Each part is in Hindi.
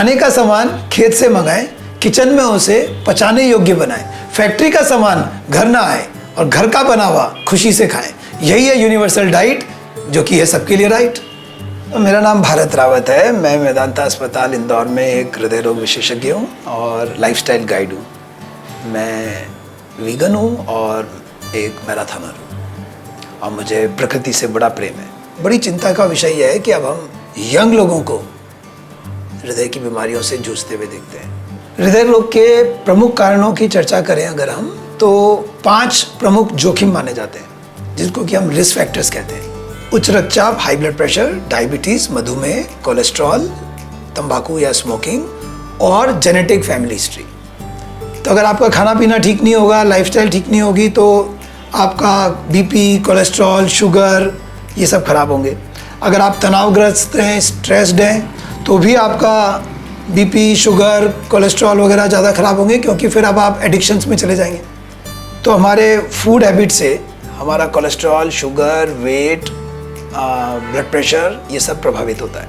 खाने का सामान खेत से मंगाएं, किचन में उसे पचाने योग्य बनाएं, फैक्ट्री का सामान घर ना आए और घर का बना हुआ खुशी से खाएं। यही है यूनिवर्सल डाइट, जो कि है सबके लिए राइट। तो मेरा नाम भारत रावत है। मैं मेदांता अस्पताल इंदौर में एक हृदय रोग विशेषज्ञ हूँ और लाइफस्टाइल गाइड हूँ। मैं वीगन हूँ और एक मैराथनर हूँ और मुझे प्रकृति से बड़ा प्रेम है। बड़ी चिंता का विषय यह है कि अब हम यंग लोगों को हृदय की बीमारियों से जूझते हुए देखते हैं। हृदय रोग के प्रमुख कारणों की चर्चा करें अगर हम, तो 5 प्रमुख जोखिम माने जाते हैं, जिनको कि हम रिस्क फैक्टर्स कहते हैं। उच्च रक्तचाप, हाई ब्लड प्रेशर, डायबिटीज, मधुमेह, कोलेस्ट्रॉल, तंबाकू या स्मोकिंग और जेनेटिक फैमिली हिस्ट्री। तो अगर आपका खाना पीना ठीक नहीं होगा, लाइफस्टाइल ठीक नहीं होगी, तो आपका बीपी, कोलेस्ट्रॉल, शुगर ये सब खराब होंगे। अगर आप तनावग्रस्त हैं, स्ट्रेस्ड हैं, तो भी आपका बीपी, शुगर, कोलेस्ट्रॉल वगैरह ज़्यादा खराब होंगे, क्योंकि फिर अब आप एडिक्शंस में चले जाएंगे। तो हमारे फूड हैबिट से हमारा cholesterol, sugar, weight, blood pressure ये सब प्रभावित होता है।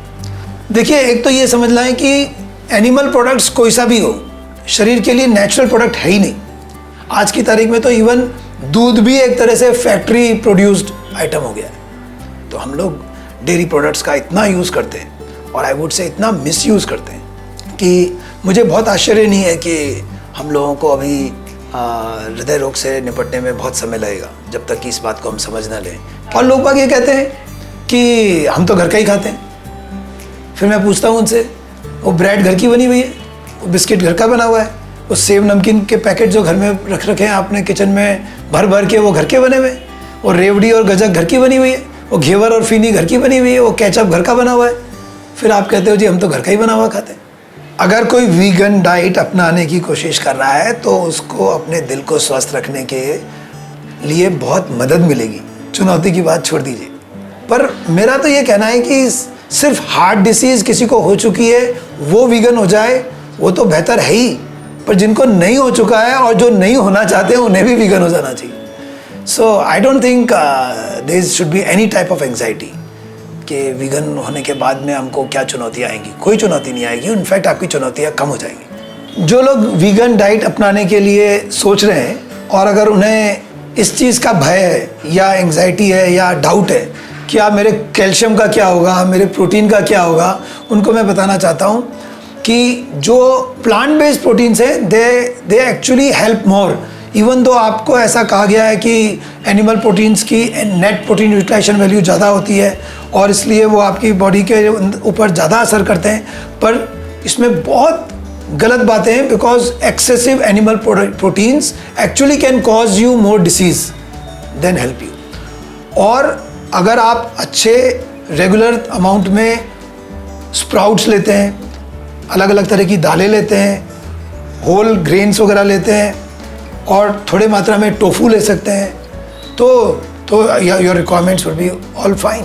देखिए, एक तो ये समझ लें कि एनिमल प्रोडक्ट्स कोई सा भी हो, शरीर के लिए नेचुरल प्रोडक्ट है ही नहीं। आज की तारीख में तो इवन दूध भी एक तरह से फैक्ट्री प्रोड्यूस्ड आइटम हो गया है। तो हम लोग डेयरी प्रोडक्ट्स का इतना यूज़ करते हैं और आई वुड से इतना मिसयूज़ करते हैं कि मुझे बहुत आश्चर्य नहीं है कि हम लोगों को अभी हृदय रोग से निपटने में बहुत समय लगेगा, जब तक कि इस बात को हम समझ ना लें। और लोग बाग ये कहते हैं कि हम तो घर का ही खाते हैं। फिर मैं पूछता हूँ उनसे, वो ब्रेड घर की बनी हुई है, वो बिस्किट घर का बना हुआ है, वो सेव नमकीन के पैकेट जो घर में रख रखे हैं आपने किचन में भर भर के, वो घर के बने हुए हैं। वो रेवड़ी और गजक घर की बनी हुई है, वो घेवर और फीनी घर की बनी हुई है, वो केचप घर का बना हुआ है। फिर आप कहते हो जी हम तो घर का ही बना हुआ खाते हैं। अगर कोई वीगन डाइट अपनाने की कोशिश कर रहा है तो उसको अपने दिल को स्वस्थ रखने के लिए बहुत मदद मिलेगी। चुनौती की बात छोड़ दीजिए। पर मेरा तो ये कहना है कि सिर्फ हार्ट डिसीज़ किसी को हो चुकी है वो वीगन हो जाए, वो तो बेहतर है ही, पर जिनको नहीं हो चुका है और जो नहीं होना चाहते हैं उन्हें भी वीगन हो जाना चाहिए। So I don't think there should be any type of anxiety कि वीगन होने के बाद में हमको क्या चुनौतियाँ आएंगी। कोई चुनौती नहीं आएगी, इनफैक्ट आपकी चुनौतियाँ कम हो जाएंगी। जो लोग वीगन डाइट अपनाने के लिए सोच रहे हैं और अगर उन्हें इस चीज़ का भय है या एंग्जाइटी है या डाउट है कि आप मेरे कैल्शियम का क्या होगा, मेरे प्रोटीन का क्या होगा, उनको मैं बताना चाहता हूँ कि जो प्लांट बेस्ड प्रोटीन्स हैं they actually help more. Even though आपको ऐसा कहा गया है कि एनिमल प्रोटीन्स की नेट प्रोटीन यूटिलाइजेशन वैल्यू ज़्यादा होती है और इसलिए वो आपकी बॉडी के ऊपर ज़्यादा असर करते हैं, पर इसमें बहुत गलत बातें हैं। Because excessive animal proteins actually can cause you more disease than help you. और अगर आप अच्छे रेगुलर अमाउंट में स्प्राउट्स लेते हैं, अलग अलग तरह की दालें लेते हैं, होल ग्रेन्स वगैरह लेते हैं और थोड़े मात्रा में टोफू ले सकते हैं, तो your requirements will be all fine.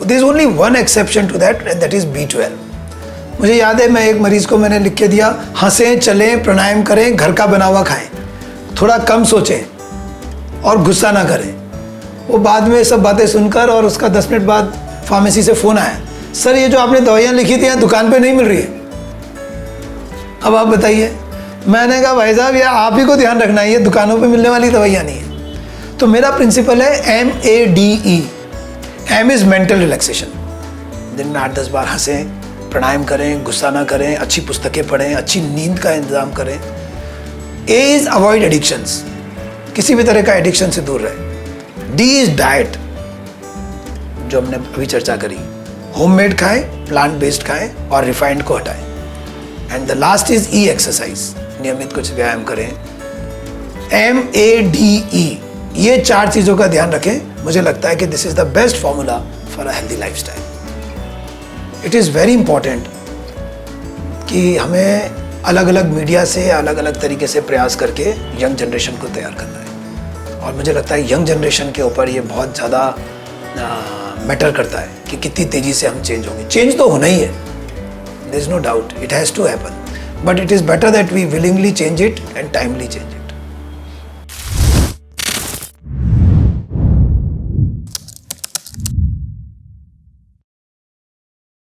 There is only one exception to that and that is B12। मुझे याद है, मैं एक मरीज़ को मैंने लिख के दिया, हंसें, चलें, प्राणायाम करें, घर का बना हुआ खाएं, थोड़ा कम सोचें और गुस्सा ना करें। वो बाद में सब बातें सुनकर और उसका 10 मिनट बाद फार्मेसी से फ़ोन आया, सर ये जो आपने दवाइयाँ लिखी थी दुकान पे नहीं मिल रही है। अब आप बताइए। मैंने कहा भाई साहब, ये आप ही को ध्यान रखना है, ये दुकानों पे मिलने वाली दवाइयाँ नहीं है। तो मेरा प्रिंसिपल है MADE। M is mental relaxation. दिन में 8-10 बार हंसें, प्राणायाम करें, गुस्सा ना करें, अच्छी पुस्तकें पढ़ें, अच्छी नींद का इंतजाम करें। A इज़ अवॉइड एडिक्शंस, किसी भी तरह का एडिक्शन से दूर रहे। D इज़ डाइट, जो हमने अभी चर्चा करी, होममेड खाएं, प्लांट बेस्ड खाएं और रिफाइंड को हटाएं। And the last is E exercise, नियमित कुछ व्यायाम करें। MADE, ये 4 चीज़ों का ध्यान रखें। मुझे लगता है कि this is the best formula for a healthy lifestyle. It is very important कि हमें अलग अलग मीडिया से अलग अलग तरीके से प्रयास करके यंग जनरेशन को तैयार करना है। और मुझे लगता है यंग जनरेशन के ऊपर ये बहुत ज़्यादा मैटर करता है कि कितनी तेज़ी से हम चेंज होंगे। चेंज तो होना ही है, there is no doubt, it has to happen, but it is better that we willingly change it and timely change.